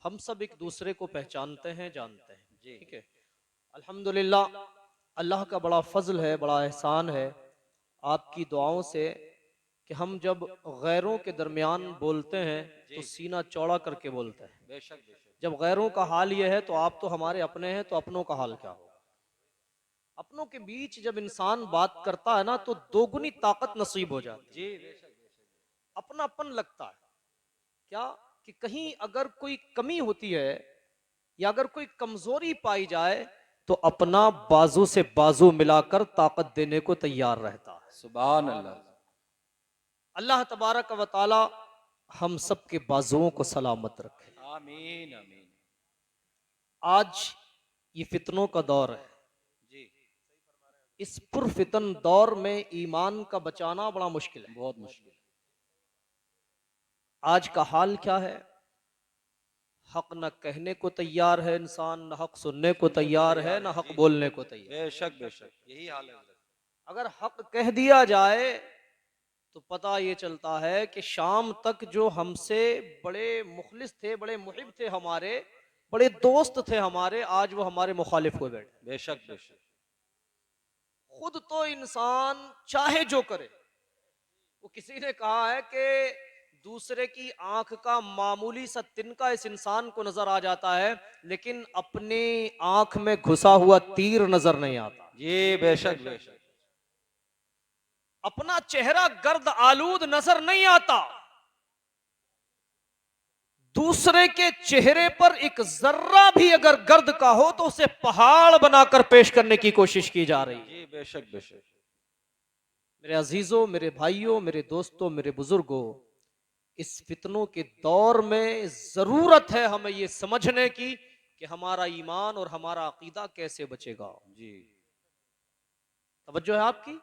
हम सब एक दूसरे को पहचानते हैं, जानते हैं, ठीक है। अल्हम्दुलिल्लाह, अल्लाह का बड़ा फजल है, बड़ा एहसान है आपकी दुआओं से कि हम जब गैरों के दरमियान बोलते हैं तो सीना चौड़ा करके बोलते हैं। बेशक बेशक। जब गैरों का हाल यह है तो आप तो हमारे अपने हैं, तो अपनों का हाल क्या होगा। अपनों के बीच जब इंसान बात करता है ना तो दोगुनी ताकत नसीब हो जाती जी है। बेशक बेशक। अपनापन लगता है क्या कि कहीं अगर कोई कमी होती है या अगर कोई कमजोरी पाई जाए तो अपना बाजू से बाजू मिलाकर ताकत देने को तैयार रहता है। सुभान अल्लाह। अल्लाह तबारक व ताला हम सब के बाजुओं को सलामत रखे। आमीन आमीन। आज ये फितनों का दौर है। जी इस पुरफितन दौर में ईमान का बचाना बड़ा मुश्किल है। बहुत मुश्किल। आज का हाल क्या है, हक न कहने को तैयार है इंसान, न हक सुनने को तैयार है, न हक बोलने को तैयार। बेशक बेशक यही हाल है। अगर हक कह दिया जाए तो पता ये चलता है कि शाम तक जो हमसे बड़े मुखलिस थे, बड़े मुहिब थे, हमारे बड़े दोस्त थे हमारे, आज वो हमारे मुखालिफ हुए बैठे। बेशक बेशक। खुद तो इंसान चाहे जो करे, वो किसी ने कहा है कि दूसरे की आंख का मामूली सा तिनका इस इंसान को नजर आ जाता है, लेकिन अपनी आंख में घुसा हुआ तीर नजर नहीं आता। जी बेशक बेशक। अपना चेहरा गर्द आलूद नजर नहीं आता, दूसरे के चेहरे पर एक जर्रा भी अगर गर्द का हो तो उसे पहाड़ बनाकर पेश करने की कोशिश की जा रही है। जी बेशक बेशक। मेरे अजीजों, मेरे भाइयों, मेरे दोस्तों, मेरे बुजुर्गों, इस फितनों के दौर में जरूरत है हमें ये समझने की कि हमारा ईमान और हमारा अकीदा कैसे बचेगा। जी तवज्जो है आपकी।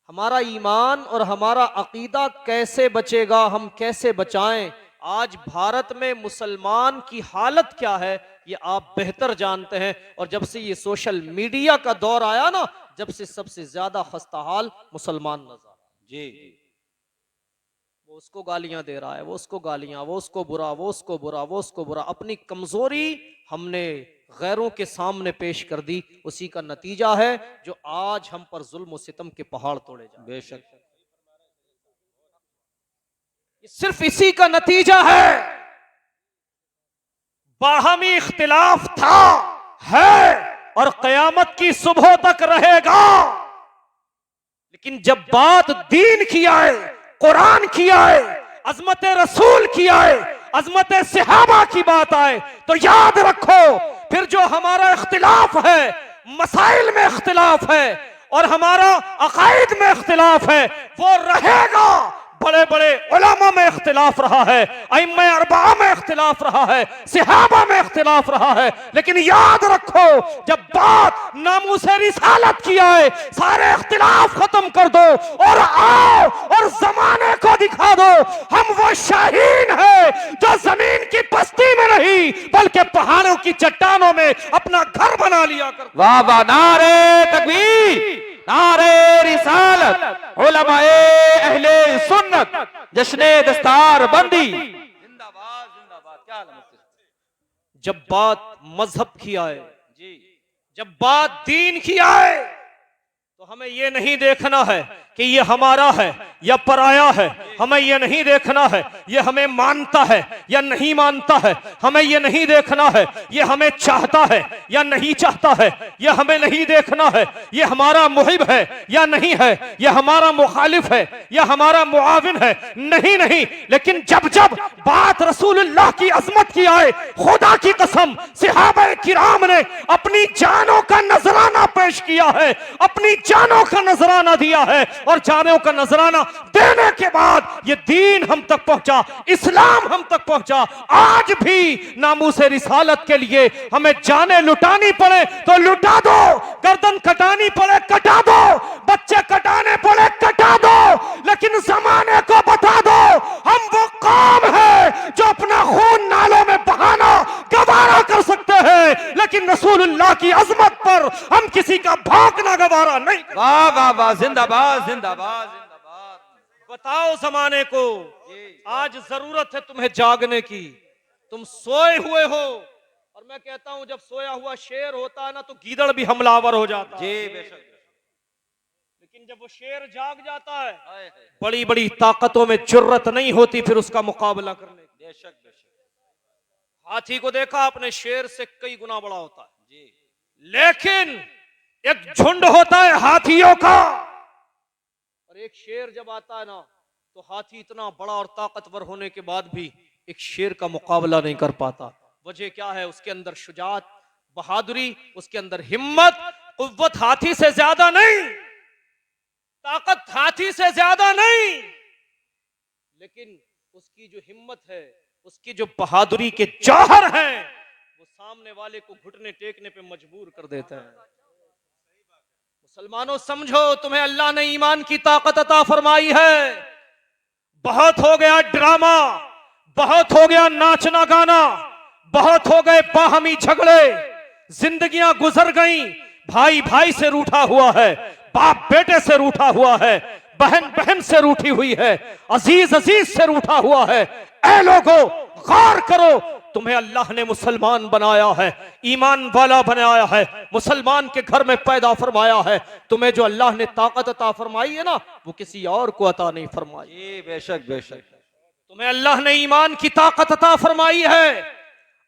हमारा ईमान और हमारा अकीदा कैसे बचेगा, हम कैसे बचाएं। आज भारत में मुसलमान की हालत क्या है ये आप बेहतर जानते हैं, और जब से ये सोशल मीडिया का दौर आया ना, जब से सबसे ज्यादा खस्ता हाल मुसलमान नजर आ। जी वो उसको गालियां दे रहा है, वो उसको गालियां, वो उसको बुरा, वो उसको बुरा, वो उसको बुरा। अपनी कमजोरी हमने गैरों के सामने पेश कर दी, उसी का नतीजा है जो आज हम पर जुल्म और सितम के पहाड़ तोड़े जा रहे हैं। बेशक। ये सिर्फ इसी का नतीजा है। बाहमी इख्तिलाफ था, है और कयामत की सुबह तक रहेगा, लेकिन जब बात दीन की आए, कुरान की आए, अजमत रसूल की आए, अजमत सहाबा की बात आए, तो याद रखो फिर जो हमारा इख्तिलाफ है, मसाइल में इख्तिलाफ है और हमारा अकायद में इख्तिलाफ है, वो रहेगा। बड़े बड़े उलमा में इख्तिलाफ रहा है, अइम्मा अरबा में इख्तिलाफ रहा है, सहाबा में इख्तिलाफ रहा है, लेकिन याद रखो जब बात नामूसे रिसालत की आए, सारे इख्तिलाफ खत्म कर दो और आओ और जमाने को दिखा दो हम वो शाहीन है जो जमीन की बस्ती में नहीं बल्कि पहाड़ों की चट्टानों में अपना घर बना लिया कर। वाह वाह, नारे तकबीर, नारे रिसालत, उलमाए अहले सुन्नत, जश्ने दस्तार बंदी, जिंदाबाद जिंदाबाद। क्या हाल। जब बात मजहब की आए, जी जब बात दीन की आए, तो हमें यह नहीं देखना है कि ये हमारा है या पराया है, हमें यह नहीं देखना है ये हमें मानता है या नहीं मानता है, हमें यह नहीं देखना है ये हमें चाहता है या नहीं चाहता है, यह हमें नहीं देखना है ये हमारा मुहिब है या नहीं है, यह हमारा मुखालिफ है या हमारा मुआविन है, नहीं नहीं। लेकिन जब जब बात रसूलुल्लाह की अजमत की आए, खुदा की कसम सहाबा किराम ने अपनी जानों का नजराना पेश किया है, अपनी जानों का नजराना दिया है, और जानों का नजराना देने के बाद ये दीन हम तक पहुंचा, इस्लाम हम तक पहुंचा। आज भी नामूसे रिसालत के लिए हमें जाने लुटानी पड़े तो लुटा दो, गर्दन कटानी पड़े कटा दो, बच्चे कटाने पड़े कटा दो, लेकिन जमाने को बता दो हम वो कौम है जो अपना खून नालों में बहाना गवारा कर सकते हैं, लेकिन रसूलुल्लाह की अजमत पर हम किसी का भौंकना गवारा नहीं। वाह वाह वाह, जिंदाबाद जिंदाबाद जिंदाबाद। बताओ जमाने को आज जरूरत है तुम्हें जागने की, तुम सोए हुए हो, और मैं कहता हूं जब सोया हुआ शेर होता है ना तो गीदड़ भी हमलावर हो जाता है। जी बेशक। लेकिन जब वो शेर जाग जाता है, हाय हाय। बड़ी बड़ी ताकतों में जुर्रत नहीं होती फिर उसका मुकाबला करने की। बेशक बेशक। हाथी को देखा आपने, शेर से कई गुना बड़ा होता है, जी लेकिन एक झुंड होता है हाथियों का, और एक शेर जब आता है ना तो हाथी इतना बड़ा और ताकतवर होने के बाद भी एक शेर का मुकाबला नहीं कर पाता। वजह क्या है? उसके अंदर शुजात, बहादुरी, उसके अंदर हिम्मत, कुव्वत हाथी से ज्यादा नहीं, ताकत हाथी से ज्यादा नहीं, लेकिन उसकी जो हिम्मत है, उसकी जो बहादुरी के जौहर हैं, वो सामने वाले को घुटने टेकने पे मजबूर कर देते हैं। मुसलमानों समझो, तुम्हें अल्लाह ने ईमान की ताकत अता फरमाई है। बहुत हो गया ड्रामा, बहुत हो गया नाचना गाना, बहुत हो गए बाहमी झगड़े, जिंदगियां गुजर गई, भाई भाई से रूठा हुआ है, बाप बेटे से रूठा हुआ है, बहन बहन से रूठी हुई है, अजीज अजीज से रूठा हुआ है। ऐ लोगों, गौर करो, तुम्हें अल्लाह ने मुसलमान बनाया है, ईमान वाला बनाया है, मुसलमान के घर में पैदा फरमाया है। तुम्हें जो अल्लाह ने ताकत अता फरमाई है ना, वो किसी और को अता नहीं फरमाई। जी बेशक बेशक। तुम्हें अल्लाह ने ईमान की ताकत अता फरमाई है।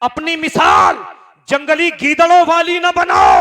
अपनी मिसाल जंगली गीदड़ों वाली ना बनाओ,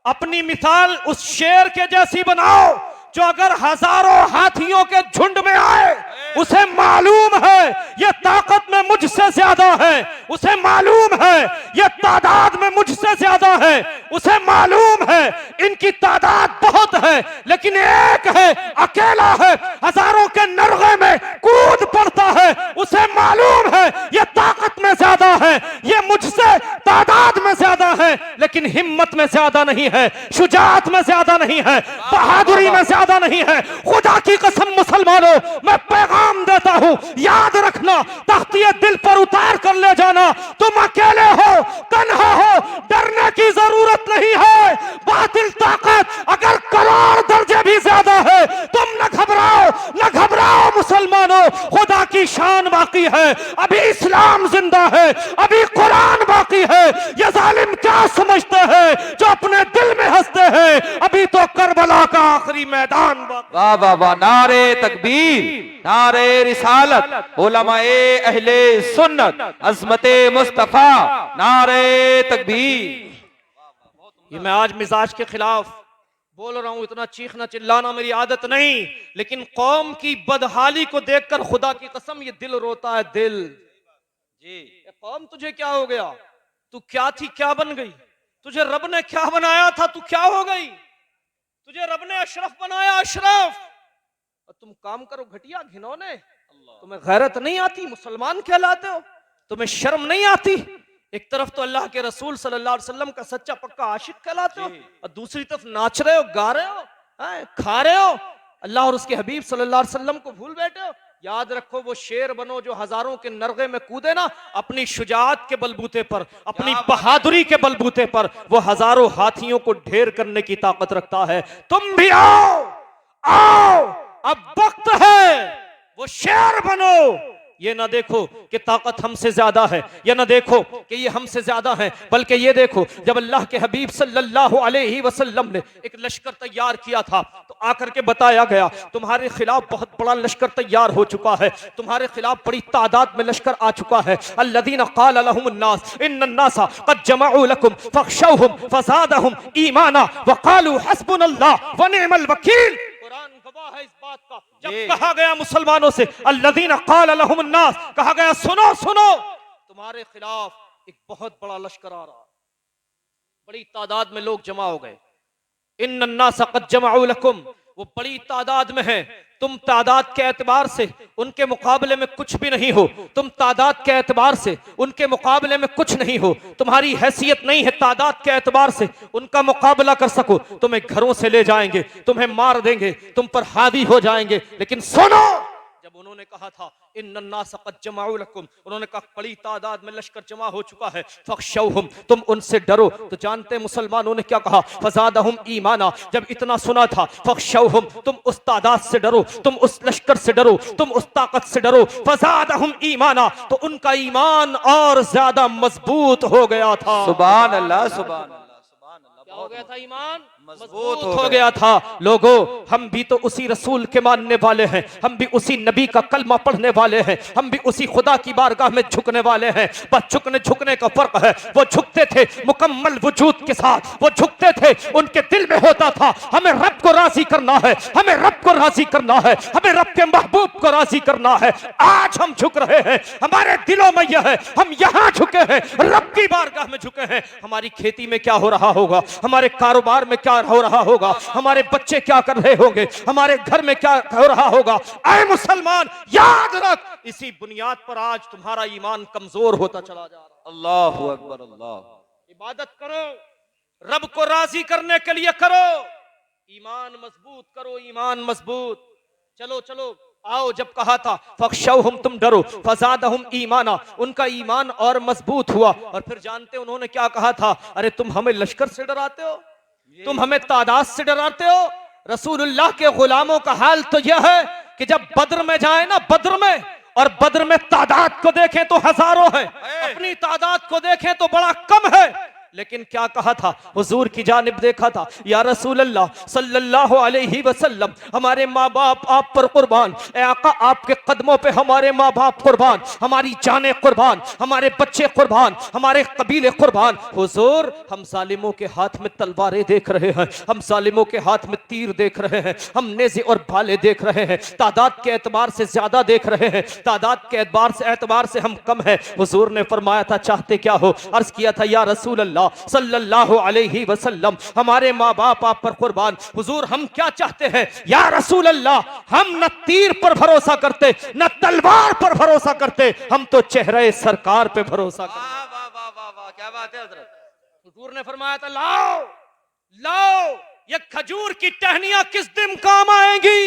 अपनी मिसाल उस शेर के जैसी बनाओ जो अगर हजारों हाथियों के झुंड में आए, उसे मालूम है ये ताकत में मुझसे ज्यादा है, उसे मालूम है ये तादाद में मुझसे ज्यादा है, उसे मालूम है इनकी तादाद बहुत है, लेकिन एक है, अकेला है, हजारों के नरगे में कूद पड़ता है, उसे मालूम है ये ताकत में ज्यादा है, ये मुझसे तादाद में ज्यादा है, लेकिन हिम्मत में ज्यादा नहीं है, शुजात में ज्यादा नहीं है, बहादुरी में ज्यादा नहीं है। खुदा की कसम मुसलमानों, मैं पैगाम देता हूं, याद रखना, तख्तिये दिल पर उतार कर ले जाना। तुम अकेले हो, तन्हा हो, डरने की जरूरत नहीं है। बातिल ताकत अगर करोड़ दर्जे भी ज्यादा है, तुम न घबराओ, न घबराओ मुसलमानों, खुदा की शान बाकी है, अभी इस्लाम जिंदा है, अभी कुरान बाकी है। ये जालिम क्या समझते हैं जो अपने दिल में हंसते हैं, अभी तो करबला का आखिरी मैदान। वाह वाह वाह। नारे तकबीर, नारे रिसालत, उलमाए अहले सुन्नत, अज़मते मुस्तफा, नारे तकबीर। ये मैं आज मिजाज के खिलाफ बोल रहा हूं, इतना चीखना चिल्लाना मेरी आदत नहीं, लेकिन कौम की बदहाली को देखकर खुदा की कसम ये दिल रोता है, दिल। जी कौम, तुझे क्या हो गया? तू क्या थी, क्या बन गई? तुझे रब ने क्या बनाया था, तू क्या हो गई? तुझे रब ने अशरफ बनाया, अशरफ, और तुम काम करो घटिया, घिनौने। तुम्हें गैरत नहीं आती, मुसलमान कहलाते हो, तुम्हें शर्म नहीं आती। एक तरफ तो अल्लाह के रसूल सल्लल्लाहु अलैहि वसल्लम का सच्चा पक्का आशिक कहलाते हो, और दूसरी तरफ नाच रहे हो, गा रहे हो, खा रहे हो, अल्लाह और उसके हबीब सल्लल्लाहु अलैहि वसल्लम को भूल बैठे हो। याद रखो, वो शेर बनो जो हजारों के नरगे में कूदे ना, अपनी शुजात के बलबूते पर, अपनी बहादुरी के बलबूते पर, वो हजारों हाथियों को ढेर करने की ताकत रखता है। तुम भी आओ, आओ, अब वक्त है, वो शेर बनो। ये ना देखो कि ताकत हमसे ज्यादा है, ये ना देखो कि ये हमसे ज्यादा है, बल्कि ये देखो जब अल्लाह के हबीब सल्लल्लाहु अलैहि वसल्लम ने एक लश्कर तैयार किया था तो आकर के बताया गया, तुम्हारे खिलाफ बहुत बड़ा लश्कर तैयार हो चुका है, तुम्हारे खिलाफ बड़ी तादाद में लश्कर आ चुका है। अल्लज़ीना क़ाल लहुमुन्नास इन्नन्नासा क़द जमअू लकुम फ़ख़शौहुम फ़ज़ादहुम ईमाना व क़ालू हस्बुनल्लाह व निअमल वकील। कुरान गवाह है इस बात का। जब कहा गया मुसलमानों से अल्लज़ीना क़ाल लहुमुन्नास, कहा गया सुनो सुनो, तुम्हारे खिलाफ एक बहुत बड़ा लश्कर आ रहा, बड़ी तादाद में लोग जमा हो गए। इन्नन्नास क़द जमअू लकुम, वो बड़ी तादाद में है, तुम तादाद के एतबार से उनके मुकाबले में कुछ भी नहीं हो, तुम तादाद के एतबार से उनके मुकाबले में कुछ नहीं हो, तुम्हारी हैसियत नहीं है तादाद के एतबार से उनका मुकाबला कर सको, तुम्हें घरों से ले जाएंगे, तुम्हें मार देंगे, तुम पर हावी हो जाएंगे। लेकिन सुनो, जब उन्होंने कहा था इन्नन्नास क़द जमअू लकुम, उन्होंने कहा बड़ी तादाद में लश्कर जमा हो चुका है, फख्शौहुम, तुम उनसे डरो। तो जानते मुसलमानों ने क्या कहा, फज़ादहुम ईमाना, जब इतना सुना था, फख्शौहुम, तुम उस तादाद से डरो, तुम उस लश्कर से डरो, तुम उस ताकत से डरो, फज़ादहुम ईमाना, तो उनका ईमान और ज्यादा मजबूत हो गया था। सुभान अल्लाह, सुभान अल्लाह, सुभान अल्लाह। क्या हो गया था, ईमान मजबूत हो गया था। लोगों, हम भी तो उसी रसूल के मानने वाले हैं, हम भी उसी नबी का कलमा पढ़ने वाले हैं, हम भी उसी खुदा की बारगाह में झुकने वाले हैं। बस झुकने का फर्क है। वो झुकते थे मुकम्मल वजूद के साथ, वो झुकते थे, उनके दिल में होता था हमें रब को राजी करना है, हमें रब को राजी करना है, हमें रब के महबूब को राजी करना है। आज हम झुक रहे हैं, हमारे दिलों में यह है, हम यहाँ झुके हैं, रब की बारगाह में झुके हैं। हमारी खेती में क्या हो रहा होगा, हमारे कारोबार में क्या हो रहा होगा, हमारे बच्चे क्या कर रहे होंगे, हमारे घर में क्या हो रहा होगा। ऐ मुसलमान, याद रख, इसी बुनियाद पर आज तुम्हारा ईमान कमजोर होता चला जा रहा है। अल्लाहु अकबर, अल्लाह। इबादत करो, रब को राजी करने के लिए करो, ईमान मजबूत करो, ईमान मजबूत। चलो चलो आओ, जब कहा था फख्शौहुम, तुम डरो, फज़ादहुम ईमाना, उनका ईमान और मजबूत हुआ। और फिर जानते उन्होंने क्या कहा था, अरे तुम हमें लश्कर से डराते हो, तुम हमें तादाद से डराते हो। रसूलुल्लाह के गुलामों का हाल तो यह है कि जब बद्र में जाए ना, बद्र में, और बद्र में तादाद को देखें तो हजारों है, अपनी तादाद को देखें तो बड़ा कम है, लेकिन क्या कहा था, हुजूर की जानिब देखा था, या रसूल अल्लाह सल्लल्लाहु अलैहि वसल्लम, हमारे माँ बाप आप पर कुर्बान, ए आका आपके कदमों पे हमारे माँ बाप कुर्बान, हमारी जानें कुर्बान, हमारे बच्चे कुर्बान, हमारे कबीले कुर्बान। हुजूर, हम जालिमों के हाथ में तलवारें देख रहे हैं, हम जालिमों के हाथ में तीर देख रहे हैं, हम नेज़े और भाले देख रहे हैं, तादाद के एतबार से ज्यादा देख रहे हैं, तादाद के एतबार से हम कम है। हुजूर ने फरमाया था, चाहते क्या हो? अर्ज किया था, या रसूल अल्लाह सल्लल्लाहु अलैहि वसल्लम, हमारे माँ बाप आप पर कुर्बान। हुजूर, हम क्या चाहते हैं या रसूल अल्लाह, हम न तीर पर भरोसा करते, न तलवार पर भरोसा करते, हम तो चेहरे सरकार पे भरोसा करते। वाह वाह वाह वाह वाह, क्या बात है हजरत। हुजूर ने फरमाया था, लाओ लाओ, ये खजूर की टहनियां किस दिन काम आएंगी,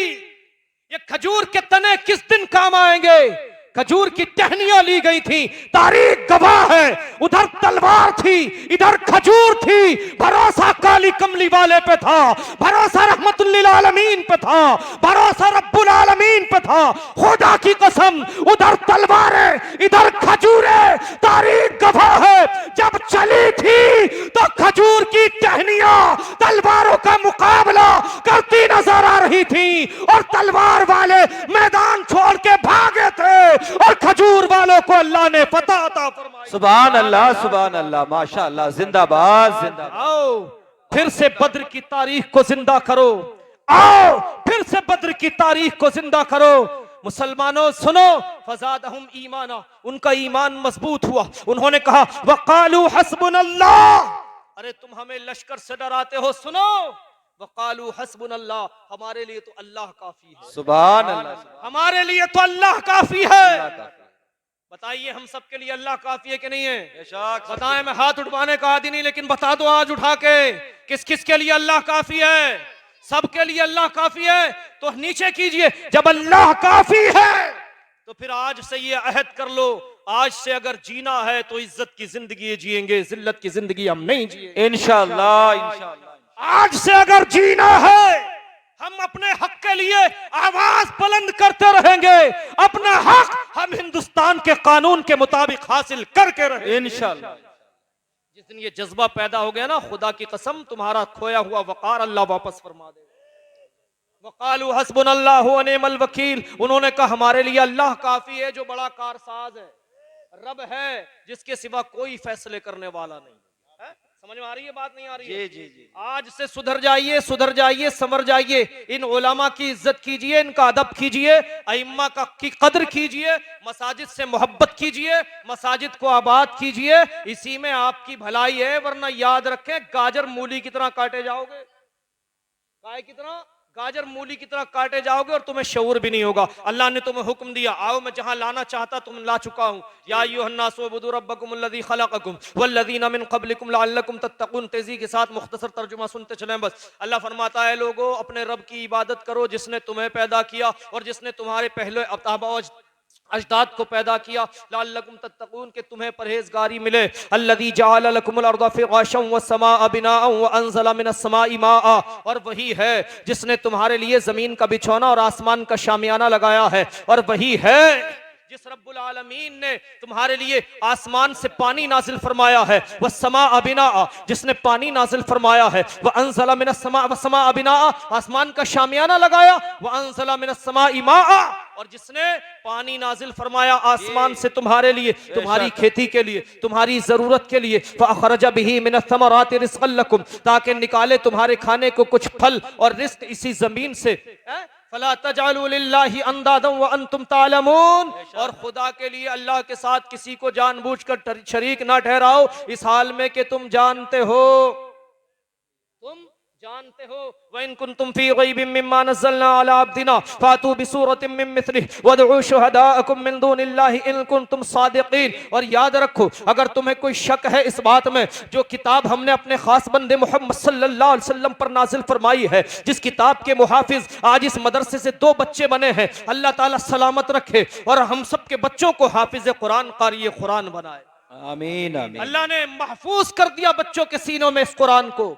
ये खजूर के तने किस दिन काम आएंगे। खजूर की टहनियां ली गई थी, तारीख गवाह है, उधर तलवार थी, इधर खजूर थी। भरोसा काली कमली वाले पे था, भरोसा रहमतुल लिल आलमीन पे था, भरोसा रब्बुल आलमीन पे था। खुदा की कसम, उधर तलवारें, इधर खजूरें, तारीख गवाह है। जब चली थी तो खजूर की टहनियां तलवारों का मुकाबला करती नजर आ रही थी, और तलवार वाले मैदान छोड़ के भागे थे, और खजूर वालों को अल्लाह ने फतह अता फरमाई। सुभान अल्लाह, सुभान अल्लाह, माशाअल्लाह, जिंदाबाद जिंदाबाद। आओ फिर से बद्र की तारीख को जिंदा करो, आओ फिर से बद्र की तारीख को जिंदा करो। मुसलमानों सुनो, फज़ादहुम ईमाना, उनका ईमान मजबूत हुआ। उन्होंने कहा, वक़ालू हस्बुनल्लाह, अरे तुम हमें लश्कर से डराते हो, सुनो, वक़ालू हस्बुनल्लाह, हमारे लिए तो अल्लाह काफी है। सुभान अल्लाह, हमारे लिए तो अल्लाह काफी है। बताइए, हम सबके लिए अल्लाह काफी है कि नहीं है? बताएं, मैं हाथ उठवाने का आदि नहीं, लेकिन बता दो आज उठा के, किस किस के लिए अल्लाह काफी है? सबके लिए अल्लाह काफी है। तो नीचे कीजिए, जब अल्लाह काफी है तो फिर आज से ये अहद कर लो, आज से अगर जीना है तो इज्जत की जिंदगी जिएंगे, जिल्लत की जिंदगी हम नहीं जिएंगे इंशाअल्लाह, इंशाअल्लाह। आज से अगर जीना है, हम अपने हक के लिए आवाज बुलंद करते रहेंगे, अपना हक हम हिंदुस्तान के कानून के मुताबिक हासिल करके रहेंगे इंशाअल्लाह। जिस दिन ये जज्बा पैदा हो गया ना, खुदा की कसम, तुम्हारा खोया हुआ वकार अल्लाह वापस फरमा दे। वक़ालू हस्बुनल्लाहु व निअमल वकील, उन्होंने कहा हमारे लिए अल्लाह काफी है, जो बड़ा कारसाज है, रब है जिसके सिवा कोई फैसले करने वाला नहीं है। समझ में आ रही है बात, नहीं आ रही है? जी जी। आज से सुधर जाइए, सुधर जाइए, संवर जाइए, इन उलमा की इज्जत कीजिए, इनका अदब कीजिए, अइम्मा का की कदर कीजिए, मसाजिद से मोहब्बत कीजिए, मसाजिद को आबाद कीजिए, इसी में आपकी भलाई है। वरना याद रखें, गाजर मूली की तरह काटे जाओगे, गाय की तरह, गाजर मूली की तरह काटे जाओगे, और तुम्हें शऊर भी नहीं होगा। अल्लाह ने तुम्हें हुक्म दिया, आओ मैं जहां लाना चाहता तुम ला चुका हूं। या अय्युहन्नास उबुदू रब्बकुमुल्लज़ी खलक़कुम वल्लज़ीना मिन क़ब्लिकुम लअल्लकुम तत्तक़ून। तेजी के साथ मुख्तसर तर्जुमा सुनते चलें बस। अल्लाह फरमाता है, लोगों अपने रब की इबादत करो जिसने तुम्हें पैदा किया और जिसने तुम्हारे पहले अजदाद को पैदा किया, लअल्लकुम तत्तकून, के तुम्हें परहेजगारी मिले। अल्लज़ी जअल लकुमुल अर्ज़ फ़िराशन वस्समाअ बिनाअन व अंज़ला मिनस समाई माअ, और वही है जिसने तुम्हारे लिए जमीन का बिछौना और आसमान का शामियाना लगाया है, और वही है जिस रब्बुल आलमीन ने तुम्हारे लिए आसमान से पानी नाजिल फरमाया है, वस्समाअ बिनाअ, जिसने पानी नाजिल फरमाया है, व अंज़ला मिनस समाअ वस्समाअ बिनाअ, आसमान का शामियाना लगाया, व अंज़ला मिनस समाई माअ, और जिसने पानी नाजिल फरमाया आसमान से तुम्हारे लिए, तुम्हारी खेती के लिए, तुम्हारी जरूरत के लिए, फअखरज बिही मिनस समराति रिज़्क़न लकुम, ताकि निकाले तुम्हारे खाने को कुछ फल और रिस्क इसी जमीन से। फला तजअलू लिल्लाहि अंदादन व अंतुम तालमून, और खुदा के लिए अल्लाह के साथ किसी को जानबूझकर शरीक ना ठहराओ, इस हाल में कि तुम जानते हो, व इन कुंतुम फी गैबिन मिम्मा नज़्ज़लना अला अब्दिना फातू बिसूरतिन मिन मिस्लिहि वदउ शुहदाअकुम मिन दूनिल्लाहि इन कुंतुम सादिकीन। और याद रखो, अगर तुम्हें कोई शक है इस बात में, जो किताब हमने अपने खास बंदे मोहम्मद सल्लल्लाहु अलैहि वसल्लम पर नाजिल फरमाई है, जिस किताब के मुहाफिज आज इस मदरसे से 2 बच्चे बने हैं, अल्लाह ताला सलामत रखे और हम सब के बच्चों को हाफिज कुरान, कारी कुरान बनाए। आमीन आमीन। अल्लाह ने महफूज कर दिया बच्चों के सीनों में इस कुरान को।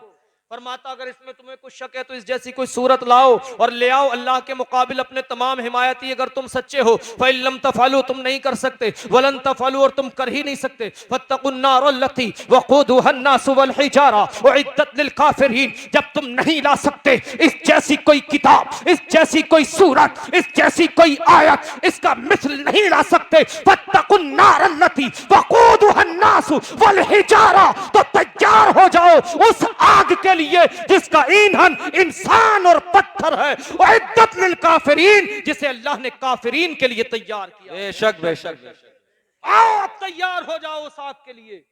फरमाता अगर इसमें तुम्हें कुछ शक है तो इस जैसी कोई सूरत लाओ और ले आओ अल्लाह के मुकाबिल अपने तमाम हिमायती, अगर तुम सच्चे हो। फ़इल्लम तफ़अलू, तुम नहीं कर सकते, वलन तफ़अलू, और तुम कर ही नहीं सकते। फत्तकुन नारल्लती वक़ूदुहा अन्नासु वल हिजारा उइद्दत लिल काफ़िरीन, जब तुम नहीं ला सकते इस जैसी कोई किताब, इस जैसी कोई सूरत, इस जैसी कोई आयत, इसका मिसल नहीं ला सकते, फत्तकुन नारल्लती वक़ूदुहा अन्नासु वल हिजारा, तो तैयार हो जाओ उस आग के लिए जिसका ईंधन इंसान और पत्थर है, उइद्दत लिल काफिरीन, जिसे अल्लाह ने काफिरीन के लिए तैयार किया। बेशक बेशक बेशक। आओ अब तैयार हो जाओ उस आग के लिए,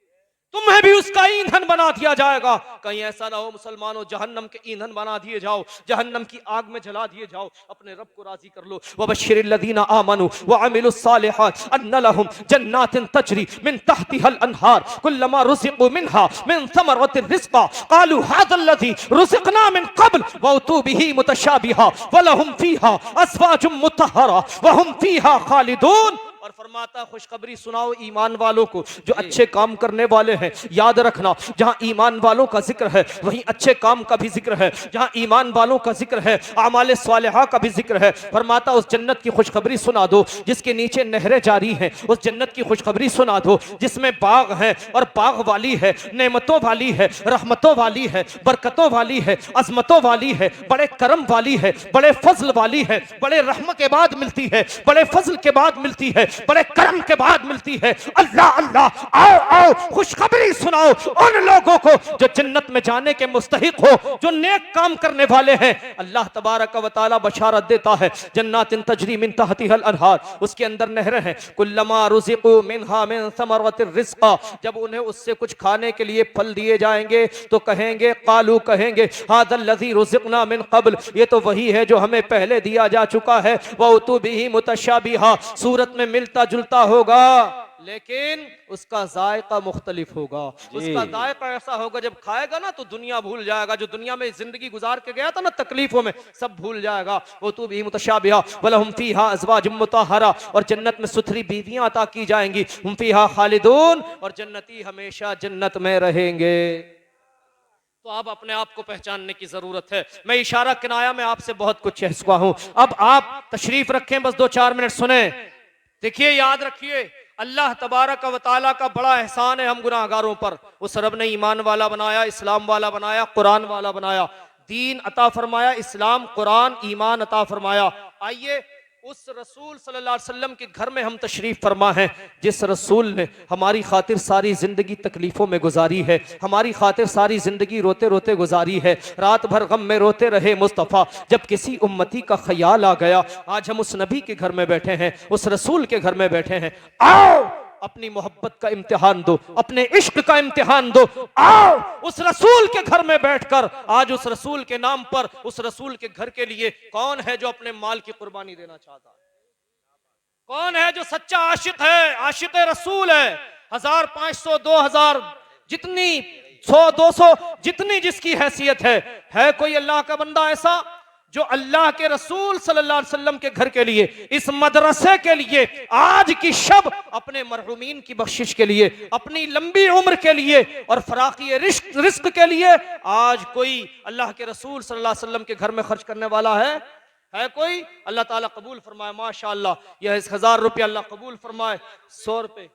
तुम्हें भी उसका ईंधन बना दिया जाएगा। कहीं ऐसा ना हो मुसलमानों जहन्नम के ईंधन बना दिए जाओ, जहन्नम की आग में जला दिए जाओ। अपने रब को राजी कर लो। वबश्शिरिल लदीना आमनू व अमिलुस सालिहात अन्न लहुम जन्नातिन तजरी मिन तहतिहल अनहार कुल्लमा रुज़िक़ू मिनहा मिन समरतिर रिज़्क़ा क़ालू हाज़ल लज़ी रुज़िक़ना मिन क़ब्ल व उतू बिही मुतशाबिहा व लहुम फ़ीहा अज़वाजुम मुतहहरा व हुम फ़ीहा खालिदून। और फरमाता खुशखबरी सुनाओ ईमान वालों को जो अच्छे काम करने वाले हैं। याद रखना, जहां ईमान वालों का जिक्र है वहीं अच्छे काम का भी जिक्र है, जहां ईमान वालों का जिक्र है आमाले सालिहा का भी जिक्र है। फरमाता उस जन्नत की खुशखबरी सुना दो जिसके नीचे नहरें जारी हैं, उस जन्नत की खुशखबरी सुना दो जिसमें बाग है और बाग वाली है, नेमतों वाली है, रहमतों वाली है, बरकतों वाली है, अजमतों वाली है, बड़े करम वाली है, बड़े फजल वाली है, बड़े रहम के बाद मिलती है, बड़े फजल के बाद मिलती है, बड़े करम के बाद मिलती है। अल्लाह अल्लाह, आओ आओ खुशखबरी सुनाओ उन लोगों को जो जन्नत में जाने के मुस्तहिक हो, जो नेक काम करने वाले हैं। अल्लाह तबारक व तआला बशारत देता है जन्नातिन तजरी मिन तहतिहल अनहार, उसके अंदर नहरें हैं। कुल्लमा रुज़िक़ू मिनहा मिन समरतिर रिज़्क़ा, जब उन्हें उससे कुछ खाने के लिए फल दिए जाएंगे तो कहेंगे, क़ालू कहेंगे, हाज़ल लज़ी रुज़िक़ना मिन क़ब्ल, ये तो वही है जो हमें पहले दिया जा चुका है। व उतू बिही मुतशाबिहा, सूरत में मिलता जुलता होगा लेकिन उसका जायका मुख्तलिफ होगा। उसका जायका ऐसा होगा जब खाएगा ना तो दुनिया भूल जाएगा, जो दुनिया में जिंदगी गुजार के गया था ना तकलीफों में, सब भूल जाएगा। वो तो भी मुतशाबिहा वलहुम फीहा अज़वाजुम मुतहहरा, और जन्नत में सुथरी बीवियां अता की जाएंगी। हुम फीहा खालिदून, और जन्नती हमेशा जन्नत में रहेंगे। तो अब अपने आप को पहचानने की जरूरत है। मैं इशारा किनाया में आपसे बहुत कुछ कह चुका हूं, अब आप तशरीफ रखें, बस 2-4 मिनट सुने। देखिए, याद रखिए, अल्लाह तबारक व तआला का बड़ा एहसान है हम गुनाहगारों पर। उस रब ने ईमान वाला बनाया, इस्लाम वाला बनाया, कुरान वाला बनाया, दीन अता फरमाया, इस्लाम कुरान ईमान अता फरमाया। आइए उस रसूल सल्लल्लाहु अलैहि वसल्लम के घर में हम तशरीफ फरमा हैं, जिस रसूल ने हमारी खातिर सारी जिंदगी तकलीफों में गुजारी है, हमारी खातिर सारी जिंदगी रोते रोते गुजारी है, रात भर गम में रोते रहे मुस्तफ़ा। जब किसी उम्मती का ख्याल आ गया, आज हम उस नबी के घर में बैठे हैं, उस रसूल के घर में बैठे हैं। आओ अपनी मोहब्बत का इम्तिहान दो, अपने इश्क का इम्तिहान दो। आओ उस रसूल के घर में बैठकर, आज उस रसूल के नाम पर, उस रसूल के घर के लिए कौन है जो अपने माल की कुर्बानी देना चाहता है? कौन है जो सच्चा आशिक है, आशिक रसूल है? 1000, 500, 2000, जितनी 100, 200, जितनी जिसकी हैसियत है कोई अल्लाह का बंदा ऐसा जो अल्लाह के रसूल सल्लल्लाहु अलैहि वसल्लम के घर के लिए, इस मदरसे के लिए, आज की शब अपने मरहूमीन की बख्शिश के लिए, अपनी लंबी उम्र के लिए और फराकी रिस्क के लिए आज कोई अल्लाह के रसूल सल्लल्लाहु अलैहि वसल्लम के घर में खर्च करने वाला है कोई? अल्लाह ताला कबूल फरमाए। माशाअल्लाह, यह 1000 रुपया अल्लाह कबूल फरमाए। 100 रुपए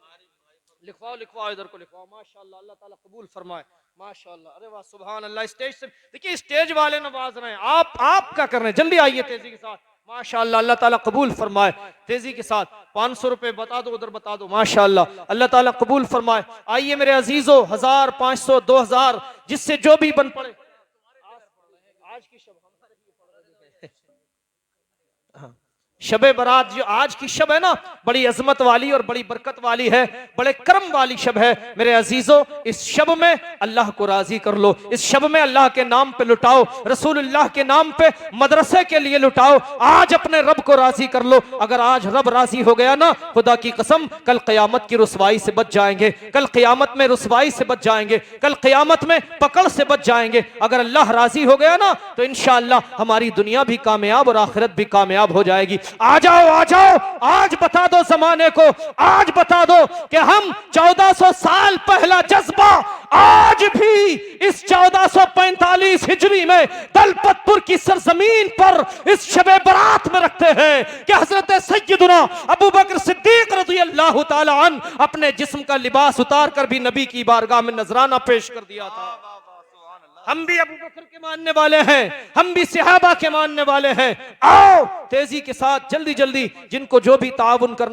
लिखवाओ इधर को लिखवाओ। माशाअल्लाह, अल्लाह ताला कबूल फरमाए। माशाअल्लाह, अरे वाह, सुभान अल्लाह। स्टेज से देखिए, स्टेज वाले नवाज रहे हैं, आप क्या कर रहे हैं? जल्दी आइए तेजी के साथ। माशाअल्लाह, अल्लाह ताला कबूल फरमाए। तेजी के साथ 500 रुपए बता दो, उधर बता दो। माशाअल्लाह, अल्लाह ताला कबूल फरमाए। आइए मेरे अजीजों, 1000, 500, 2000, जिससे जो भी बन पड़े। आज की शब शबे बरात जो आज की शब है ना, बड़ी अजमत वाली और बड़ी बरकत वाली है, बड़े करम वाली शब है। मेरे अजीजों, इस शब में अल्लाह को राजी कर लो। इस शब में अल्लाह के नाम पे लुटाओ, रसूलुल्लाह के नाम पे मदरसे के लिए लुटाओ। आज अपने रब को राजी कर लो। अगर आज रब राजी हो गया ना, खुदा की कसम, कल क़यामत की रुसवाई से बच जाएंगे। कल क़यामत में रुसवाई से बच जाएंगे। कल क़यामत में पकड़ से बच जाएंगे। अगर अल्लाह राजी हो गया ना, तो इंशाअल्लाह हमारी दुनिया भी कामयाब और आखिरत भी कामयाब हो जाएगी। आ जाओ, आज बता दो जमाने को, आज बता दो कि हम 1400 साल पहला जज्बा आज भी इस 1445 हिजरी में दलपतपुर की सरजमीन पर इस शबे बरात में रखते हैं कि हजरत सैयदना अबू बकर सिद्दीक रज़ियल्लाहु ताला अन्हु अपने जिस्म का लिबास उतार कर भी नबी की बारगाह में नजराना पेश कर दिया था। हम भी अबू बकर के मानने वाले हैं, हम भी सहाबा के मानने वाले हैं। आओ तेजी के साथ, जल्दी जल्दी, जिनको जो भी ताउन करना